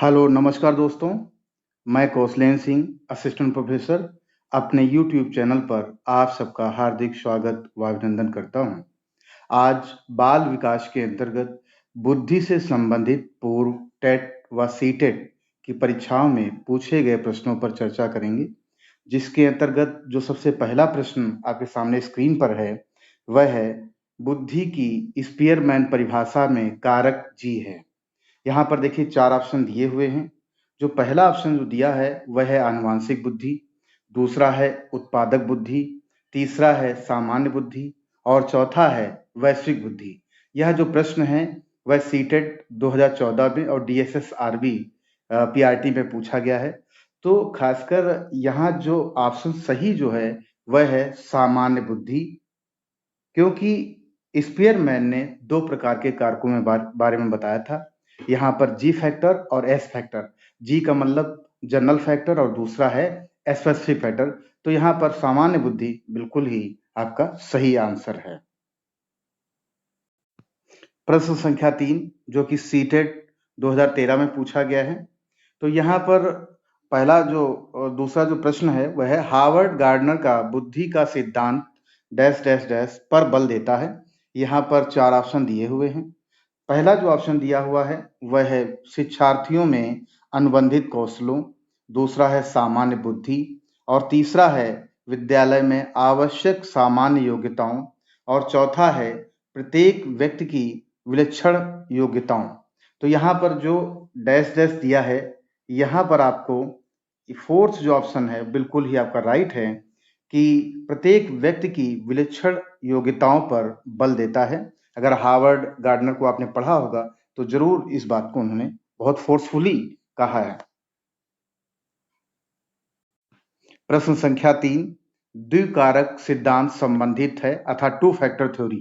Hello, नमस्कार दोस्तों। मैं कौशलेन सिंह, असिस्टेंट प्रोफेसर, अपने यूट्यूब चैनल पर आप सबका हार्दिक स्वागत व अभिनंदन करता हूं। आज बाल विकास के अंतर्गत बुद्धि से संबंधित पूर्व टेट व सीटेट की परीक्षाओं में पूछे गए प्रश्नों पर चर्चा करेंगे, जिसके अंतर्गत जो सबसे पहला प्रश्न आपके सामने स्क्रीन पर है, वह है बुद्धि की स्पीयरमैन परिभाषा में कारक जी है। यहाँ पर देखिए 4 ऑप्शन दिए हुए हैं। जो पहला ऑप्शन जो दिया है वह है आनुवांशिक बुद्धि, दूसरा है उत्पादक बुद्धि, तीसरा है सामान्य बुद्धि और चौथा है वैश्विक बुद्धि। यह जो प्रश्न है वह सीटेट 2014 में और डीएसएस आरबी पीआरटी में पूछा गया है। तो खासकर यहाँ जो ऑप्शन सही जो है वह है सामान्य बुद्धि, क्योंकि स्पीयरमैन ने 2 प्रकार के कारकों में बारे में बताया था। यहाँ पर जी फैक्टर और एस फैक्टर। जी का मतलब जनरल फैक्टर और दूसरा है स्पेसिफिक फैक्टर। तो यहाँ पर सामान्य बुद्धि बिल्कुल ही आपका सही आंसर है। प्रश्न संख्या 3 जो कि सीटेट 2013 में पूछा गया है। तो यहाँ पर पहला जो दूसरा जो प्रश्न है वह है हार्वर्ड गार्डनर का बुद्धि का सिद्धांत डैश डैश डैश पर बल देता है। यहाँ पर 4 ऑप्शन दिए हुए हैं। पहला जो ऑप्शन दिया हुआ है वह है शिक्षार्थियों में अनुबंधित कौशलों, दूसरा है सामान्य बुद्धि और तीसरा है विद्यालय में आवश्यक सामान्य योग्यताओं और चौथा है प्रत्येक व्यक्ति की विलक्षण योग्यताओं। तो यहाँ पर जो डैश डैश दिया है, यहाँ पर आपको फोर्थ जो ऑप्शन है बिल्कुल ही आपका राइट है कि प्रत्येक व्यक्ति की विलक्षण योग्यताओं पर बल देता है। अगर हार्वर्ड गार्डनर को आपने पढ़ा होगा तो जरूर इस बात को उन्होंने बहुत फोर्सफुली कहा है। प्रश्न संख्या 3 द्विकारक सिद्धांत संबंधित है अर्थात 2 फैक्टर थ्योरी।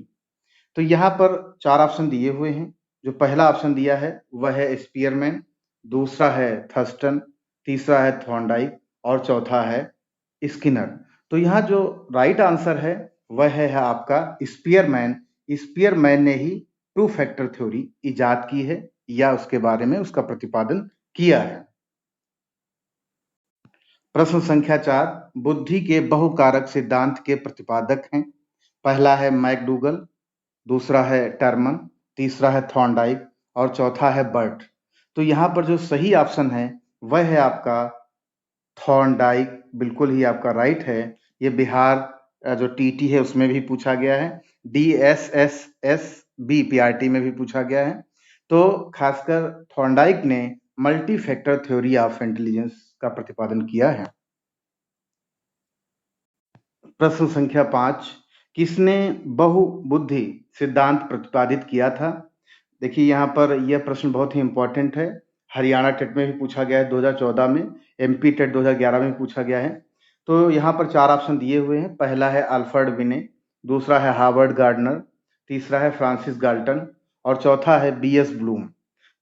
तो यहाँ पर 4 ऑप्शन दिए हुए हैं। जो पहला ऑप्शन दिया है वह है स्पीयरमैन, दूसरा है थर्स्टन, तीसरा है थॉर्नडाइक और चौथा है स्किनर। तो यहाँ जो राइट आंसर है वह है आपका स्पीयरमैन। स्पीयरमैन ने ही 2 फैक्टर थ्योरी इजाद की है या उसके बारे में उसका प्रतिपादन किया है। प्रश्न संख्या 4 बुद्धि के बहुकारक सिद्धांत के प्रतिपादक हैं। पहला है मैकडूगल, दूसरा है टर्मन, तीसरा है थॉर्नडाइक और चौथा है बर्ट। तो यहाँ पर जो सही ऑप्शन है वह है आपका थॉर्नडाइक। बिल्कुल ही आपका राइट है। ये बिहार जो टीटी है उसमें भी पूछा गया है, डीएसएसएस बी पीआरटी में भी पूछा गया है। तो खासकर थॉर्नडाइक ने multi factor theory of intelligence का प्रतिपादन किया है। प्रश्न संख्या 5 किसने बहुबुद्धि सिद्धांत प्रतिपादित किया था? देखिए यहाँ पर यह प्रश्न बहुत ही इंपॉर्टेंट है। हरियाणा टेट में भी पूछा गया है 2014 में, एमपी टेट 2011 में पूछा गया है। तो यहाँ पर 4 ऑप्शन दिए हुए हैं। पहला है अल्फ्रेड बिने, दूसरा है हार्वर्ड गार्डनर, तीसरा है फ्रांसिस गाल्टन और चौथा है बीएस ब्लूम।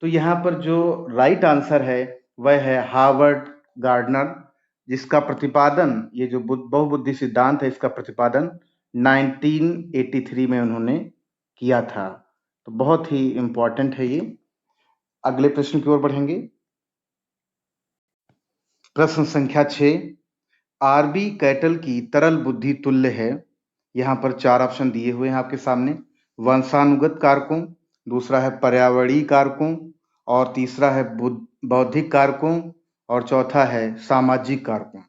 तो यहाँ पर जो राइट आंसर है वह है हार्वर्ड गार्डनर, जिसका प्रतिपादन ये जो बहुबुद्धि सिद्धांत है इसका प्रतिपादन 1983 में उन्होंने किया था। तो बहुत ही इंपॉर्टेंट है ये। अगले प्रश्न की ओर बढ़ेंगे। प्रश्न संख्या 6 आरबी कैटल की तरल बुद्धि तुल्य है। यहाँ पर 4 ऑप्शन दिए हुए हैं आपके सामने। वंशानुगत कारकों, दूसरा है पर्यावरणीय कारकों और तीसरा है बौद्धिक कारकों और चौथा है सामाजिक कारकों।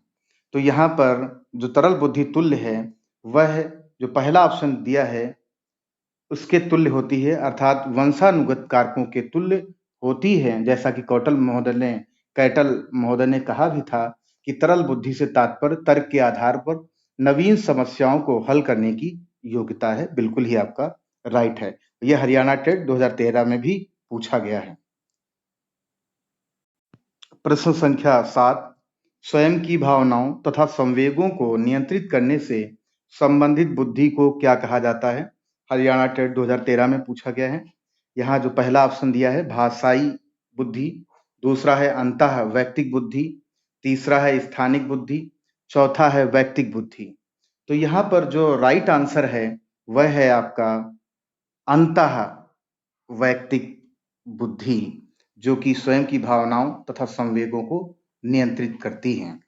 तो यहाँ पर जो तरल बुद्धि तुल्य है वह जो पहला ऑप्शन दिया है उसके तुल्य होती है, अर्थात वंशानुगत कारकों के तुल्य होती है। जैसा कि कैटल महोदय ने कहा भी था कि तरल बुद्धि से तात्पर्य तर्क के आधार पर नवीन समस्याओं को हल करने की योग्यता है। बिल्कुल ही आपका राइट है। यह हरियाणा टेट 2013 में भी पूछा गया है। प्रश्न संख्या 7 स्वयं की भावनाओं तथा संवेगों को नियंत्रित करने से संबंधित बुद्धि को क्या कहा जाता है? हरियाणा टेट 2013 में पूछा गया है। यहाँ जो पहला ऑप्शन दिया है भाषाई बुद्धि, दूसरा है अंतः वैयक्तिक बुद्धि, तीसरा है स्थानिक बुद्धि, चौथा है वैयक्तिक बुद्धि। तो यहाँ पर जो राइट आंसर है वह है आपका अंतः वैयक्तिक बुद्धि, जो कि स्वयं की भावनाओं तथा संवेगों को नियंत्रित करती हैं।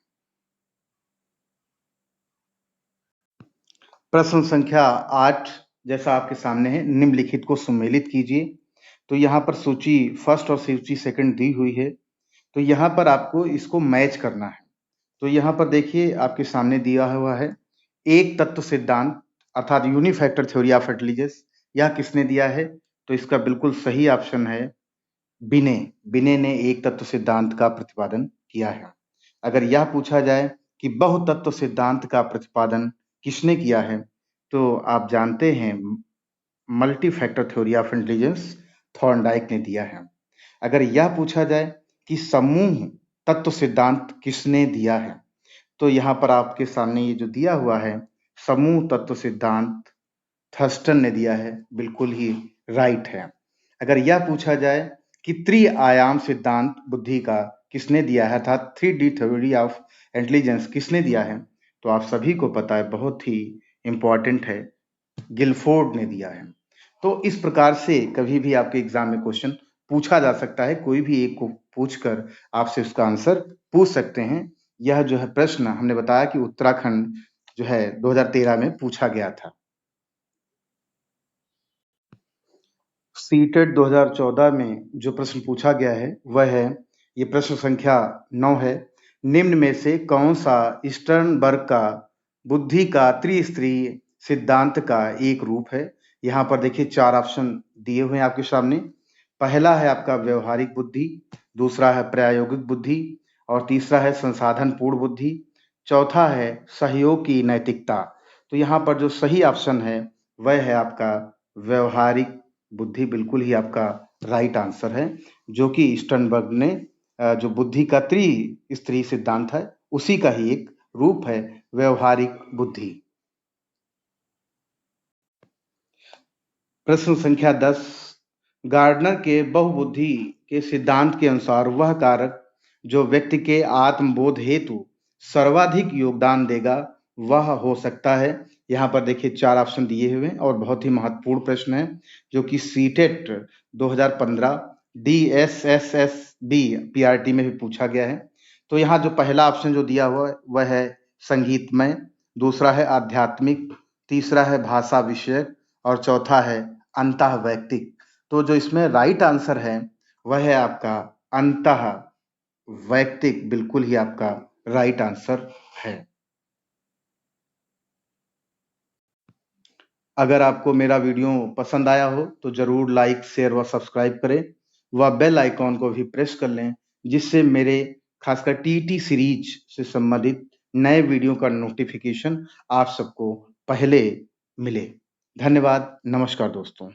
प्रश्न संख्या 8 जैसा आपके सामने है, निम्नलिखित को सम्मिलित कीजिए। तो यहाँ पर सूची फर्स्ट और सूची सेकंड दी हुई है, तो यहाँ पर आपको इसको मैच करना है। तो यहाँ पर देखिए आपके सामने दिया हुआ है एक तत्व सिद्धांत अर्थात यूनिफैक्टर थ्योरी ऑफ इंटेलिजेंस। यह किसने दिया है? तो इसका बिल्कुल सही ऑप्शन है बिने। बिने ने एक तत्व सिद्धांत का प्रतिपादन किया है। अगर यह पूछा जाए कि बहुतत्व सिद्धांत का प्रतिपादन किसने किया है, तो आप जानते हैं multi factor theory of intelligence Thorndike ने दिया है। अगर यह पूछा जाए कि समूह तत्व सिद्धांत किसने दिया है, तो यहाँ पर आपके सामने ये जो दिया हुआ है समूह तत्व सिद्धांत थर्स्टन ने दिया है, बिल्कुल ही राइट है। अगर यह पूछा जाए कि त्रि-आयाम सिद्धांत बुद्धि का किसने दिया है अर्थात 3D थ्योरी ऑफ इंटेलिजेंस किसने दिया है, तो आप सभी को पता है, बहुत ही इंपॉर्टेंट है, गिलफोर्ड ने दिया है। तो इस प्रकार से कभी भी आपके एग्जाम में क्वेश्चन पूछा जा सकता है, कोई भी एक को पूछकर आपसे उसका आंसर पूछ सकते हैं। यह जो है प्रश्न हमने बताया कि उत्तराखंड जो है 2013 में पूछा गया था। सीटेट 2014 में जो प्रश्न पूछा गया है वह है, ये प्रश्न संख्या 9 है, निम्न में से कौन सा स्टर्नबर्ग का बुद्धि का त्रिस्तरीय सिद्धांत का एक रूप है? यहाँ पर देखिए 4 ऑप्शन दिए हुए हैं आपके सामने। पहला है आपका व्यवहारिक बुद्धि, दूसरा है प्रायोगिक बुद्धि और तीसरा है संसाधन पूर्ण बुद्धि, चौथा है सहयोग की नैतिकता। तो यहाँ पर जो सही ऑप्शन है वह है आपका व्यवहारिक बुद्धि, बिल्कुल ही आपका राइट आंसर है, जो कि स्टर्नबर्ग ने जो बुद्धि का त्रिस्तरीय सिद्धांत है उसी का ही एक रूप है व्यवहारिक बुद्धि। प्रश्न संख्या 10, गार्डनर के बहुबुद्धि के सिद्धांत के अनुसार वह कारक जो व्यक्ति के आत्मबोध हेतु सर्वाधिक योगदान देगा वह हो सकता है। यहाँ पर देखिए 4 ऑप्शन दिए हुए हैं और बहुत ही महत्वपूर्ण प्रश्न है, जो कि सीटेट 2015 DSSSB PRT में भी पूछा गया है। तो यहाँ जो पहला ऑप्शन जो दिया हुआ है वह है संगीतमय, दूसरा है आध्यात्मिक, तीसरा है भाषा विषयक और चौथा है अंतः वैयक्तिक। तो जो इसमें राइट आंसर है वह है आपका अंतः वैयक्तिक, बिल्कुल ही आपका राइट आंसर है। अगर आपको मेरा वीडियो पसंद आया हो तो जरूर लाइक, शेयर व सब्सक्राइब करें व बेल आइकॉन को भी प्रेस कर लें, जिससे मेरे खासकर टीटी सीरीज से संबंधित नए वीडियो का नोटिफिकेशन आप सबको पहले मिले। धन्यवाद, नमस्कार दोस्तों।